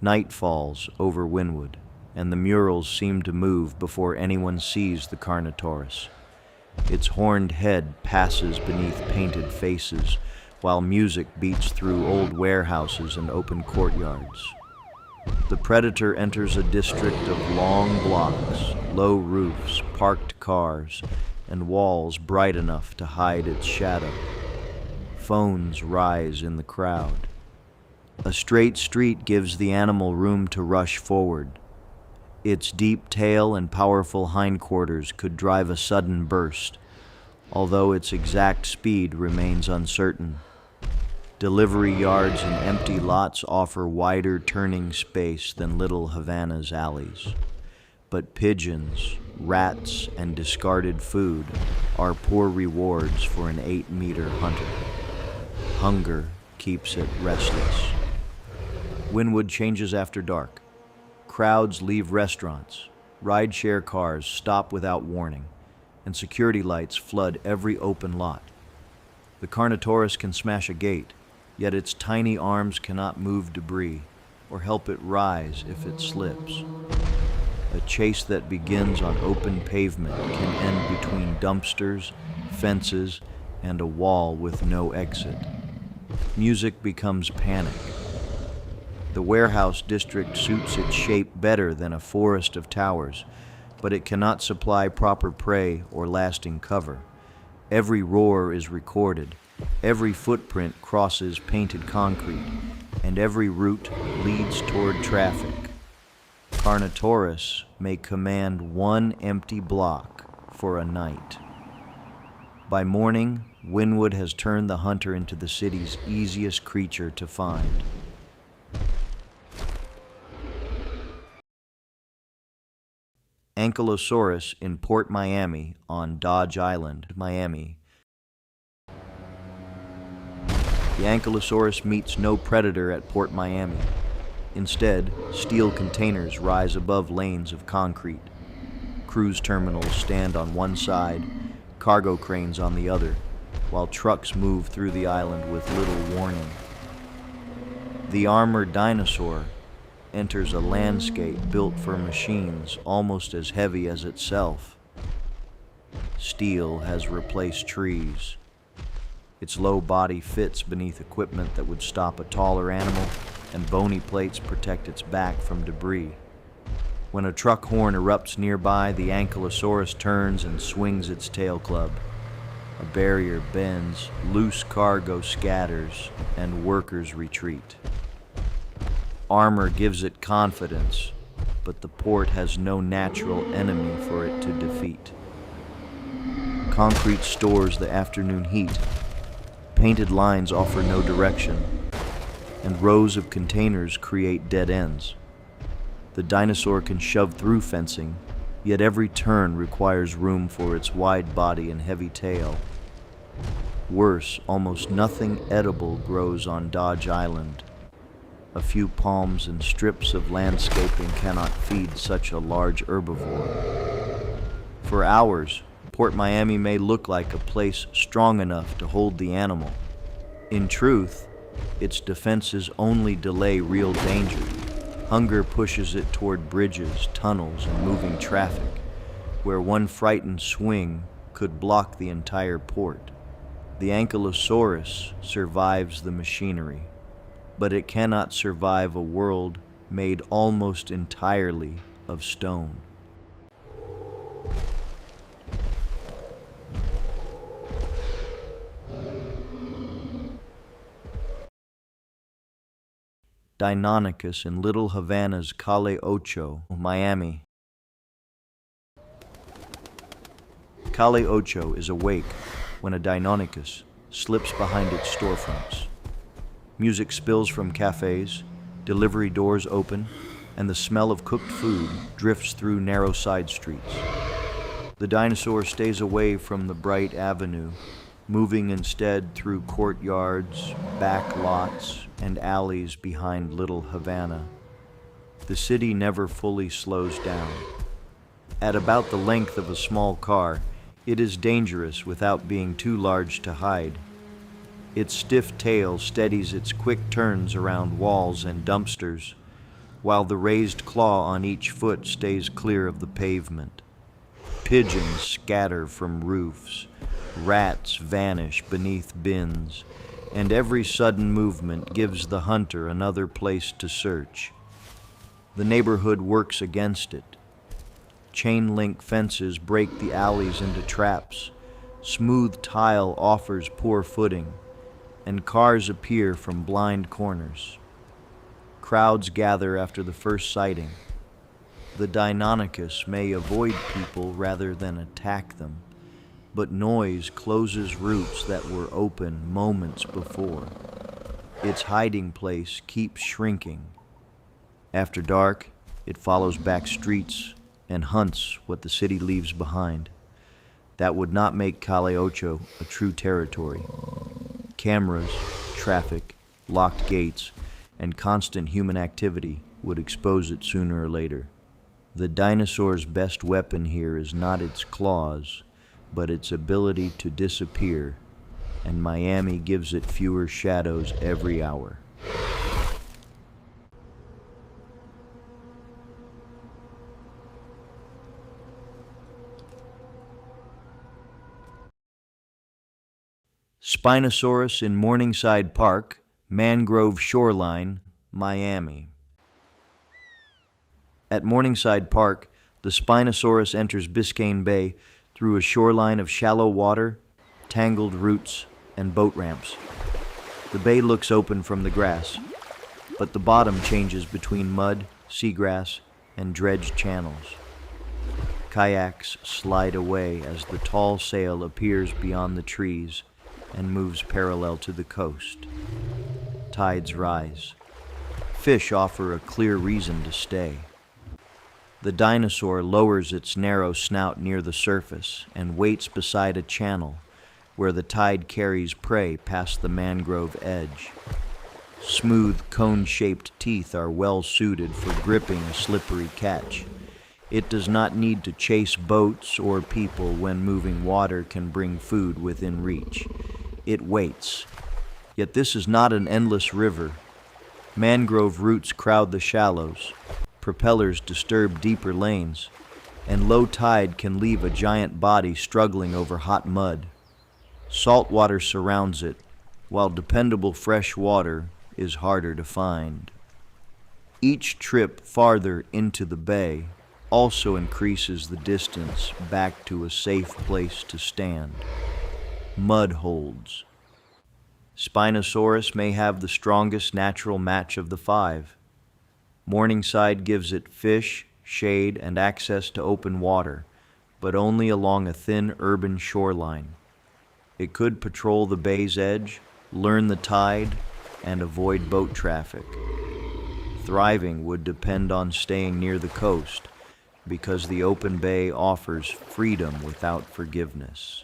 Night falls over Wynwood, and the murals seem to move before anyone sees the Carnotaurus. Its horned head passes beneath painted faces, while music beats through old warehouses and open courtyards. The predator enters a district of long blocks, low roofs, parked cars, and walls bright enough to hide its shadow. Phones rise in the crowd. A straight street gives the animal room to rush forward. Its deep tail and powerful hindquarters could drive a sudden burst, although its exact speed remains uncertain. Delivery yards and empty lots offer wider turning space than Little Havana's alleys. But pigeons, rats, and discarded food are poor rewards for an 8-meter hunter. Hunger keeps it restless. Wynwood changes after dark. Crowds leave restaurants, rideshare cars stop without warning, and security lights flood every open lot. The Carnotaurus can smash a gate, yet its tiny arms cannot move debris or help it rise if it slips. A chase that begins on open pavement can end between dumpsters, fences, and a wall with no exit. Music becomes panic. The warehouse district suits its shape better than a forest of towers, but it cannot supply proper prey or lasting cover. Every roar is recorded, every footprint crosses painted concrete, and every route leads toward traffic. Carnotaurus may command one empty block for a night. By morning, Wynwood has turned the hunter into the city's easiest creature to find. Ankylosaurus in Port Miami on Dodge Island, Miami. The Ankylosaurus meets no predator at Port Miami. Instead, steel containers rise above lanes of concrete. Cruise terminals stand on one side, cargo cranes on the other, while trucks move through the island with little warning. The armored dinosaur enters a landscape built for machines almost as heavy as itself. Steel has replaced trees. Its low body fits beneath equipment that would stop a taller animal, and bony plates protect its back from debris. When a truck horn erupts nearby, the Ankylosaurus turns and swings its tail club. A barrier bends, loose cargo scatters, and workers retreat. Armor gives it confidence, but the port has no natural enemy for it to defeat. Concrete stores the afternoon heat. Painted lines offer no direction, and rows of containers create dead ends. The dinosaur can shove through fencing, yet every turn requires room for its wide body and heavy tail. Worse, almost nothing edible grows on Dodge Island. A few palms and strips of landscaping cannot feed such a large herbivore. For hours, Port Miami may look like a place strong enough to hold the animal. In truth, its defenses only delay real danger. Hunger pushes it toward bridges, tunnels, and moving traffic, where one frightened swing could block the entire port. The Ankylosaurus survives the machinery, but it cannot survive a world made almost entirely of stone. Deinonychus in Little Havana's Calle Ocho, Miami. Calle Ocho is awake when a Deinonychus slips behind its storefronts. Music spills from cafes, delivery doors open, and the smell of cooked food drifts through narrow side streets. The dinosaur stays away from the bright avenue, moving instead through courtyards, back lots, and alleys behind Little Havana. The city never fully slows down. At about the length of a small car, it is dangerous without being too large to hide. Its stiff tail steadies its quick turns around walls and dumpsters, while the raised claw on each foot stays clear of the pavement. Pigeons scatter from roofs, rats vanish beneath bins, and every sudden movement gives the hunter another place to search. The neighborhood works against it. Chain link fences break the alleys into traps, smooth tile offers poor footing, and cars appear from blind corners. Crowds gather after the first sighting. The Deinonychus may avoid people rather than attack them, but noise closes routes that were open moments before. Its hiding place keeps shrinking. After dark, it follows back streets and hunts what the city leaves behind. That would not make Calle Ocho a true territory. Cameras, traffic, locked gates, and constant human activity would expose it sooner or later. The dinosaur's best weapon here is not its claws, but its ability to disappear, and Miami gives it fewer shadows every hour. Spinosaurus in Morningside Park, Mangrove Shoreline, Miami. At Morningside Park, the Spinosaurus enters Biscayne Bay through a shoreline of shallow water, tangled roots, and boat ramps. The bay looks open from the grass, but the bottom changes between mud, seagrass, and dredged channels. Kayaks slide away as the tall sail appears beyond the trees and moves parallel to the coast. Tides rise. Fish offer a clear reason to stay. The dinosaur lowers its narrow snout near the surface and waits beside a channel where the tide carries prey past the mangrove edge. Smooth, cone-shaped teeth are well suited for gripping a slippery catch. It does not need to chase boats or people when moving water can bring food within reach. It waits. Yet this is not an endless river. Mangrove roots crowd the shallows, propellers disturb deeper lanes, and low tide can leave a giant body struggling over hot mud. Salt water surrounds it, while dependable fresh water is harder to find. Each trip farther into the bay also increases the distance back to a safe place to stand. Mud holds. Spinosaurus may have the strongest natural match of the five. Morningside gives it fish, shade, and access to open water, but only along a thin urban shoreline. It could patrol the bay's edge, learn the tide, and avoid boat traffic. Thriving would depend on staying near the coast, because the open bay offers freedom without forgiveness.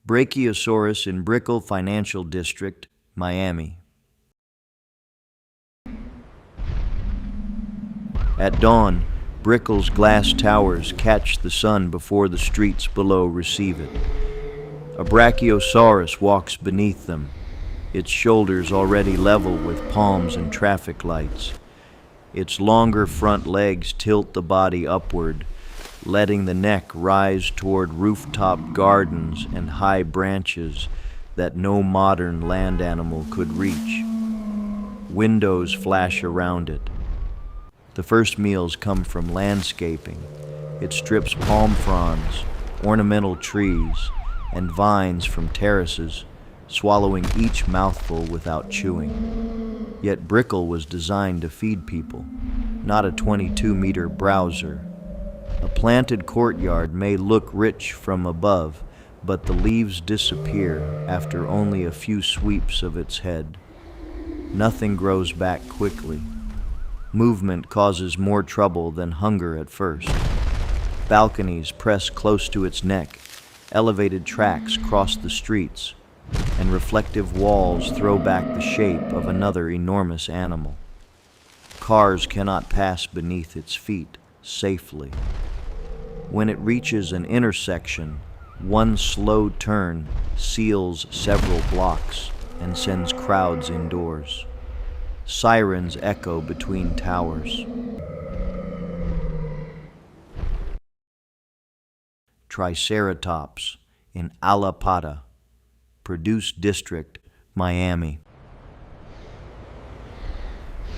Brachiosaurus in Brickell Financial District, Miami. At dawn, Brickell's glass towers catch the sun before the streets below receive it. A Brachiosaurus walks beneath them, its shoulders already level with palms and traffic lights. Its longer front legs tilt the body upward, letting the neck rise toward rooftop gardens and high branches that no modern land animal could reach. Windows flash around it. The first meals come from landscaping. It strips palm fronds, ornamental trees, and vines from terraces, swallowing each mouthful without chewing. Yet Brickell was designed to feed people, not a 22-meter browser. A planted courtyard may look rich from above, but the leaves disappear after only a few sweeps of its head. Nothing grows back quickly. Movement causes more trouble than hunger at first. Balconies press close to its neck, elevated tracks cross the streets, and reflective walls throw back the shape of another enormous animal. Cars cannot pass beneath its feet safely. When it reaches an intersection, One slow turn seals several blocks and sends crowds indoors. Sirens echo between towers. Triceratops in Alapata, Produce District, Miami.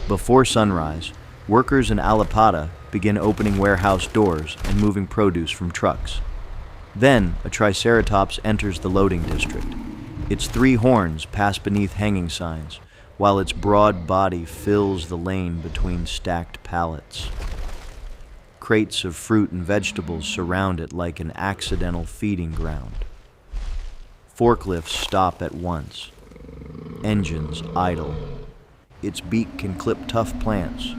Before sunrise, workers in Alapata begin opening warehouse doors and moving produce from trucks. Then, a Triceratops enters the loading district. Its 3 horns pass beneath hanging signs, while its broad body fills the lane between stacked pallets. Crates of fruit and vegetables surround it like an accidental feeding ground. Forklifts stop at once. Engines idle. Its beak can clip tough plants,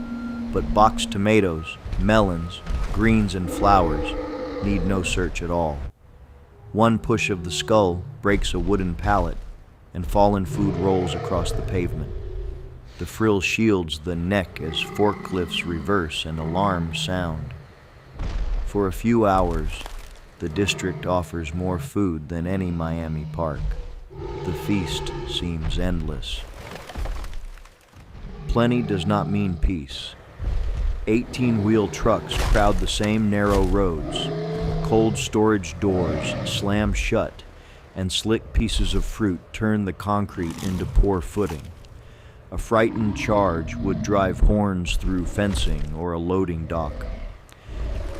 but boxed tomatoes, melons, greens, and flowers need no search at all. One push of the skull breaks a wooden pallet, and fallen food rolls across the pavement. The frill shields the neck as forklifts reverse and alarms sound. For a few hours, the district offers more food than any Miami park. The feast seems endless. Plenty does not mean peace. 18-wheel trucks crowd the same narrow roads. Cold storage doors slam shut, and slick pieces of fruit turn the concrete into poor footing. A frightened charge would drive horns through fencing or a loading dock.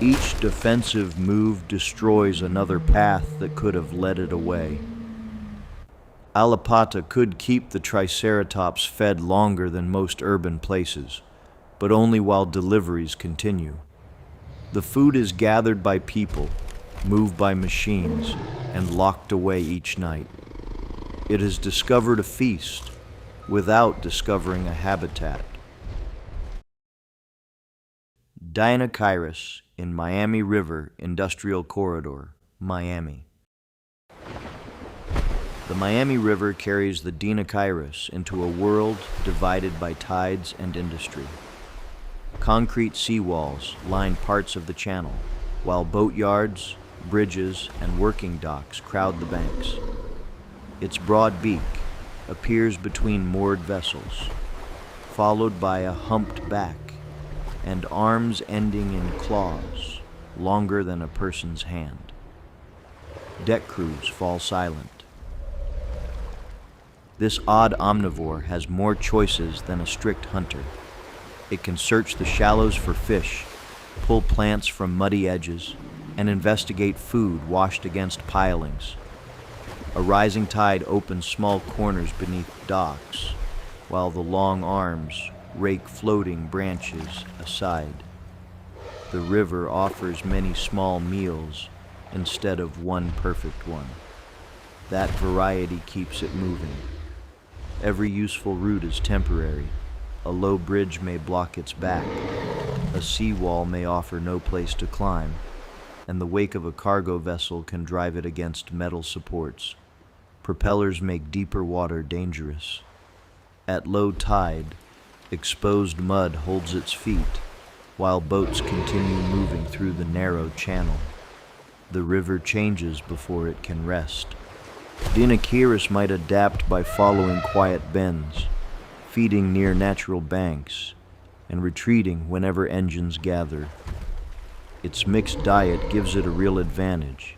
Each defensive move destroys another path that could have led it away. Alapata could keep the Triceratops fed longer than most urban places, but only while deliveries continue. The food is gathered by people, moved by machines, and locked away each night. It has discovered a feast without discovering a habitat. Dinosaurs in Miami River Industrial Corridor, Miami. The Miami River carries the Dinosaurs into a world divided by tides and industry. Concrete seawalls line parts of the channel, while boatyards, bridges, and working docks crowd the banks. Its broad beak appears between moored vessels, followed by a humped back and arms ending in claws longer than a person's hand. Deck crews fall silent. This odd omnivore has more choices than a strict hunter. It can search the shallows for fish, pull plants from muddy edges, and investigate food washed against pilings. A rising tide opens small corners beneath docks, while the long arms rake floating branches aside. The river offers many small meals instead of one perfect one. That variety keeps it moving. Every useful route is temporary. A low bridge may block its back. A seawall may offer no place to climb, and the wake of a cargo vessel can drive it against metal supports. Propellers make deeper water dangerous. At low tide, exposed mud holds its feet, while boats continue moving through the narrow channel. The river changes before it can rest. Dinosaurs might adapt by following quiet bends, feeding near natural banks, and retreating whenever engines gather. Its mixed diet gives it a real advantage.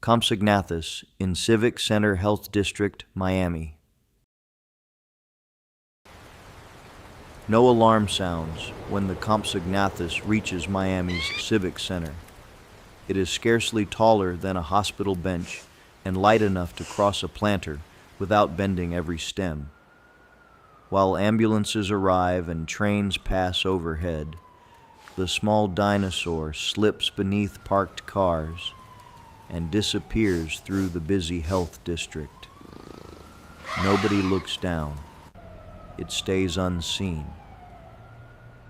Compsognathus in Civic Center Health District, Miami. No alarm sounds when the Compsognathus reaches Miami's Civic Center. It is scarcely taller than a hospital bench and light enough to cross a planter without bending every stem. While ambulances arrive and trains pass overhead, the small dinosaur slips beneath parked cars and disappears through the busy health district. Nobody looks down. It stays unseen.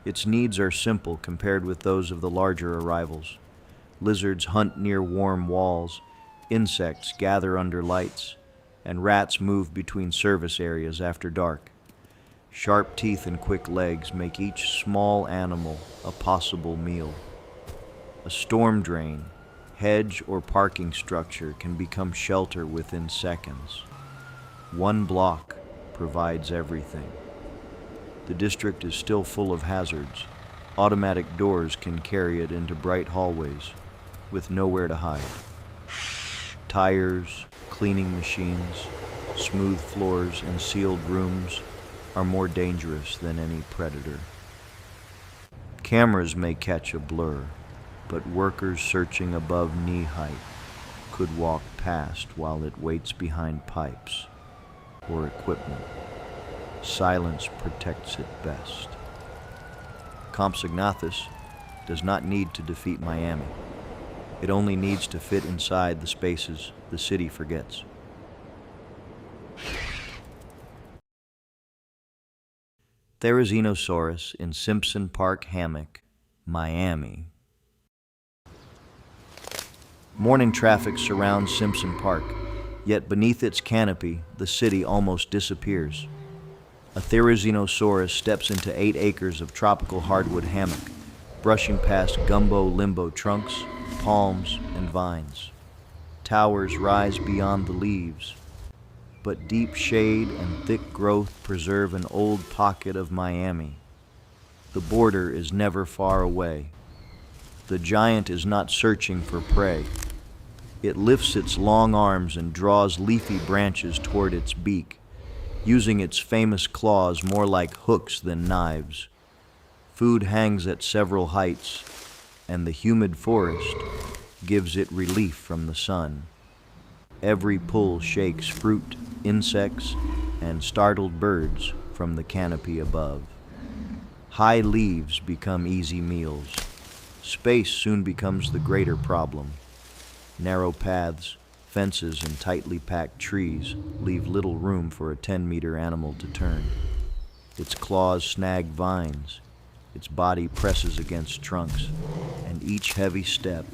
Its needs are simple compared with those of the larger arrivals. Lizards hunt near warm walls, insects gather under lights, and rats move between service areas after dark. Sharp teeth and quick legs make each small animal a possible meal. A storm drain hedge, or parking structure can become shelter within seconds. One block provides everything. The district is still full of hazards. Automatic doors can carry it into bright hallways with nowhere to hide. Tires, cleaning machines, smooth floors, and sealed rooms are more dangerous than any predator. Cameras may catch a blur, but workers searching above knee height could walk past while it waits behind pipes or equipment. Silence protects it best. Compsognathus does not need to defeat Miami. It only needs to fit inside the spaces the city forgets. Therizinosaurus in Simpson Park Hammock, Miami. Morning traffic surrounds Simpson Park, yet beneath its canopy, the city almost disappears. A Therizinosaurus steps into 8 acres of tropical hardwood hammock, brushing past gumbo limbo trunks, palms, and vines. Towers rise beyond the leaves, but deep shade and thick growth preserve an old pocket of Miami. The border is never far away. The giant is not searching for prey. It lifts its long arms and draws leafy branches toward its beak, using its famous claws more like hooks than knives. Food hangs at several heights, and the humid forest gives it relief from the sun. Every pull shakes fruit, insects, and startled birds from the canopy above. High leaves become easy meals. Space soon becomes the greater problem. Narrow paths, fences, and tightly packed trees leave little room for a 10-meter animal to turn. Its claws snag vines, its body presses against trunks, and each heavy step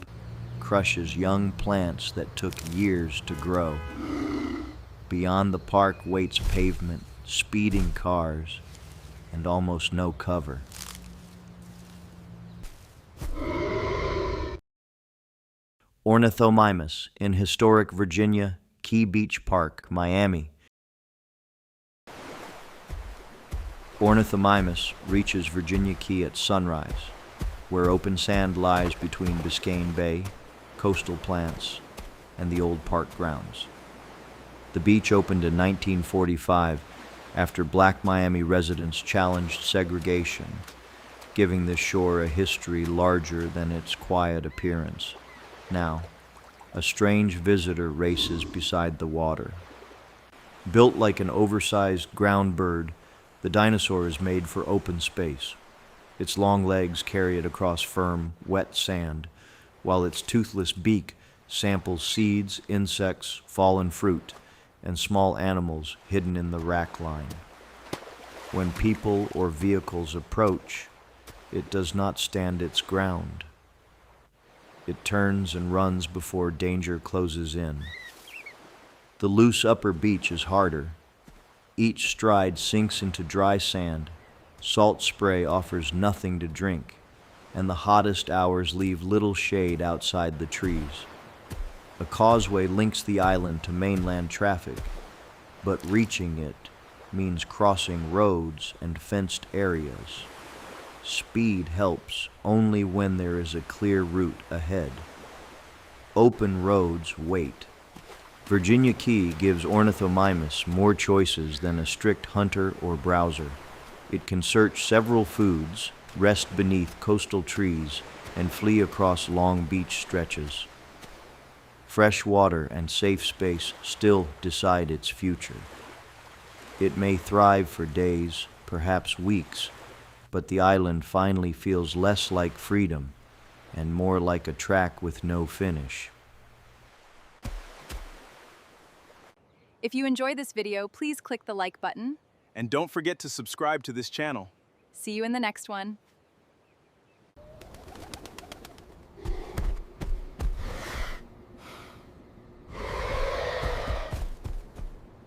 crushes young plants that took years to grow. Beyond the park waits pavement, speeding cars, and almost no cover. Ornithomimus in historic Virginia, Key Beach Park, Miami. Ornithomimus reaches Virginia Key at sunrise, where open sand lies between Biscayne Bay, coastal plants, and the old park grounds. The beach opened in 1945 after Black Miami residents challenged segregation, giving the shore a history larger than its quiet appearance. Now, a strange visitor races beside the water. Built like an oversized ground bird, the dinosaur is made for open space. Its long legs carry it across firm, wet sand, while its toothless beak samples seeds, insects, fallen fruit, and small animals hidden in the rack line. When people or vehicles approach, it does not stand its ground. It turns and runs before danger closes in. The loose upper beach is harder. Each stride sinks into dry sand. Salt spray offers nothing to drink, and the hottest hours leave little shade outside the trees. A causeway links the island to mainland traffic, but reaching it means crossing roads and fenced areas. Speed helps only when there is a clear route ahead. Open roads wait. Virginia Key gives Ornithomimus more choices than a strict hunter or browser. It can search several foods, rest beneath coastal trees, and flee across long beach stretches. Fresh water and safe space still decide its future. It may thrive for days, perhaps weeks, but the island finally feels less like freedom and more like a track with no finish. If you enjoyed this video, please click the like button. And don't forget to subscribe to this channel. See you in the next one.